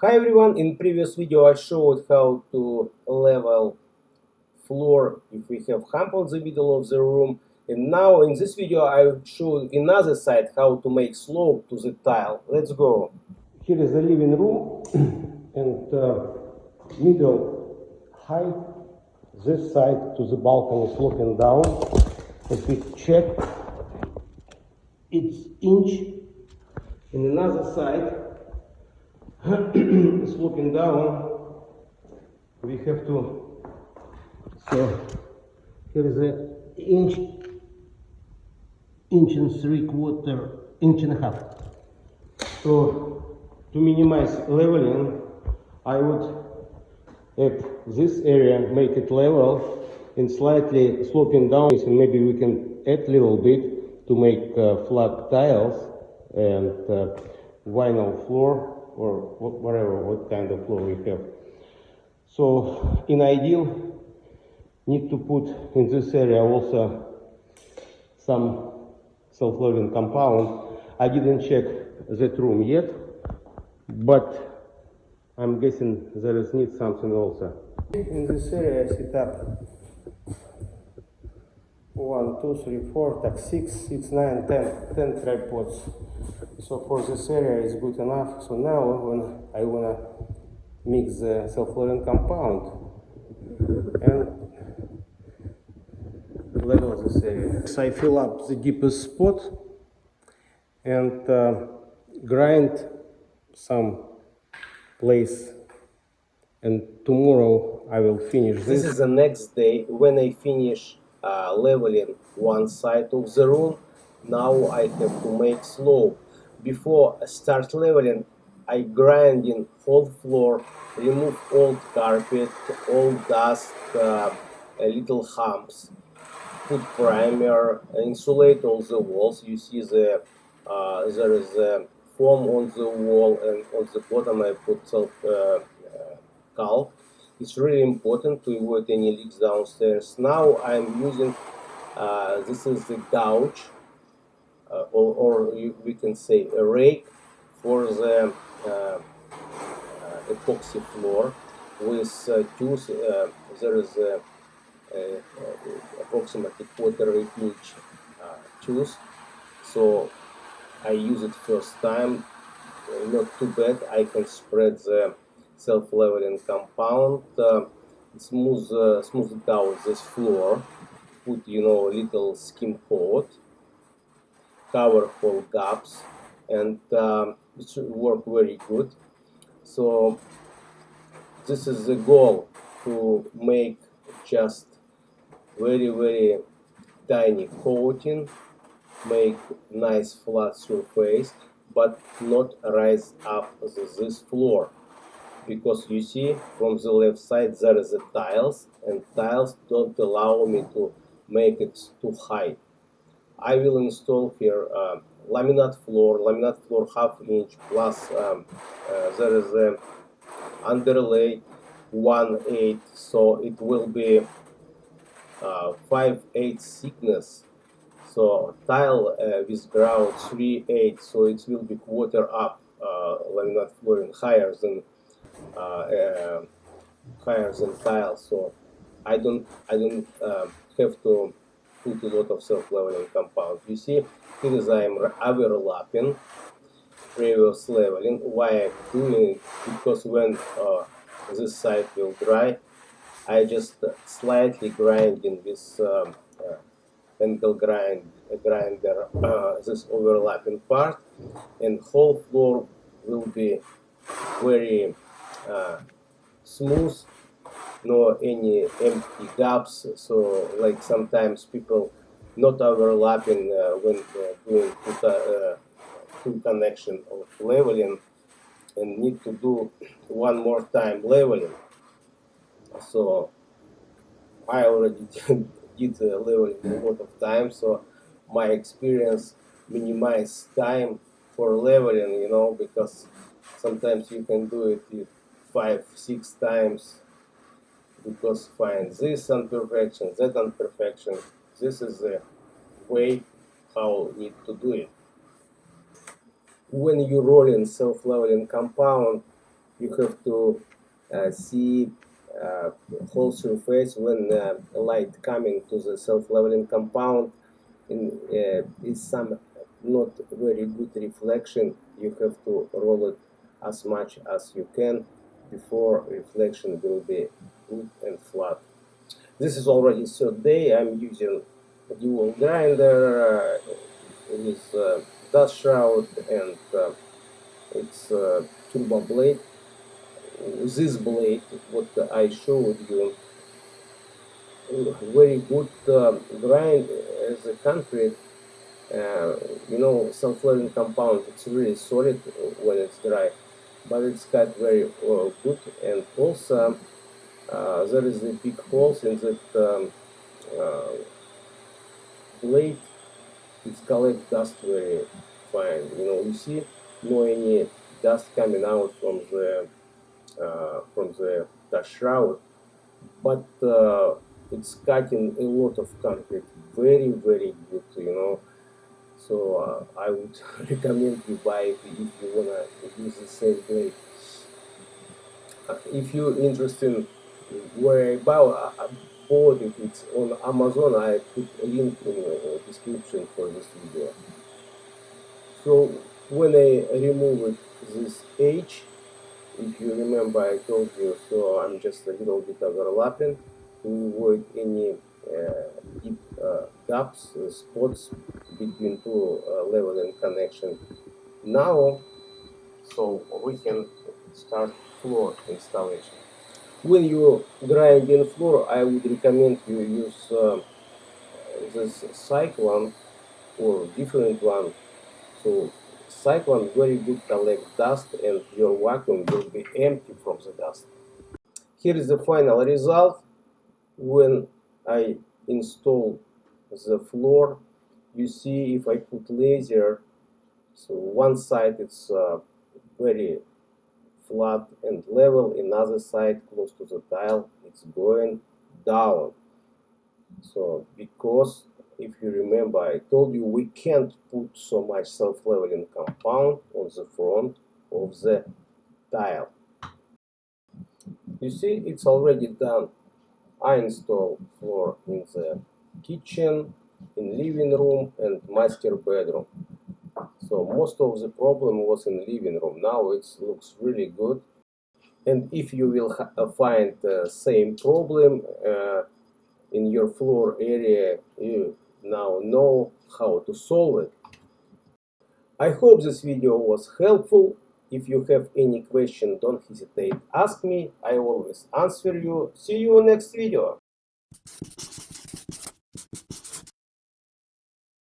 Hi everyone, in previous video I showed how to level floor if we have hump on the middle of the room, and now in this video I show another side how to make slope to the tile. Let's go. Here is the living room and middle height, this side to the balcony sloping down. If we check, it's inch, and another side sloping down. We have to, so here is an inch and 3/4, inch and a half. So to minimize leveling, I would at this area make it level and slightly sloping down, and maybe we can add a little bit to make flat tiles and vinyl floor or whatever, what kind of floor we have. So in ideal, need to put in this area also some self-leveling compound. I didn't check that room yet, but I'm guessing there is need something also. In this area I set up 1, 2, 3, 4, tak 6, 9, 10 tripods. So for this area is good enough. So now when I wanna mix the self-leveling compound and level this area. So I fill up the deepest spot and grind some place, and tomorrow I will finish this. This is the next day when I finish leveling one side of the room. Now I have to make slope. Before I start leveling, I grind in whole floor, remove old carpet, old dust, little humps, put primer, insulate all the walls. You see there is a foam on the wall, and on the bottom I put calc. It's really important to avoid any leaks downstairs. Now I'm using this is the gouge, we can say a rake for the epoxy floor with tools. There is approximately 1/4 inch tools. So I use it first time, not too bad. I can spread the self-leveling compound, smooth it out this floor, put little skim coat, cover all gaps, and it should work very good. So this is the goal, to make just very tiny coating, make nice flat surface, but not rise up this floor, because you see from the left side there is a tiles, and tiles don't allow me to make it too high. I will install here laminate floor 1/2 inch, plus there is a underlay 1/8, so it will be 5/8 thickness. So tile with ground 3/8, so it will be quarter up laminate flooring, higher than tile. So I don't have to put a lot of self-leveling compound. You see, here is I am overlapping previous leveling. Why I'm doing it? Because when this side will dry, I just slightly grinding this angle grinder this overlapping part, and whole floor will be very smooth, no any empty gaps. So like sometimes people not overlapping when doing two connection of leveling, and need to do one more time leveling. So I already did leveling a lot of times, so my experience minimize time for leveling, because sometimes you can do it 5-6 times, because find this imperfection, that imperfection. This is the way how you need to do it. When you roll in self-leveling compound, you have to see whole surface when light coming to the self-leveling compound is some not very good reflection. You have to roll it as much as you can before reflection will be good and flat. This is already third day. I'm using a dual grinder with dust shroud and it's turbo blade. This blade, what I showed you, very good grind as a concrete. You know, self-leveling compound, it's really solid when it's dry, but it's cut very good. And also there is a big holes in that blade. It collects dust very fine. You know, you see no any dust coming out from the dust shroud, but it's cutting a lot of concrete very good. You know, so I would recommend you buy if you wanna use the same blade. If you're interested in where I bought it, it's on Amazon. I put a link in the description for this video. So when I remove this edge, if you remember, I told you, so I'm just a little bit overlapping to avoid any deep gaps, spots between two leveling connection. Now, so we can start floor installation. When you grind in floor, I would recommend you use this cyclone or different one. So cyclone very good collect dust and your vacuum will be empty from the dust. Here is the final result. When I install the floor, you see if I put laser, so one side it's very flat and level, another side close to the tile it's going down. So because if you remember, I told you we can't put so much self-leveling compound on the front of the tile. You see, it's already done. I install floor in the kitchen, in living room and master bedroom. So most of the problem was in living room. Now it looks really good. And if you will find the same problem in your floor area, you now know how to solve it. I hope this video was helpful. If you have any question, don't hesitate, ask me. I always answer you. See you next video.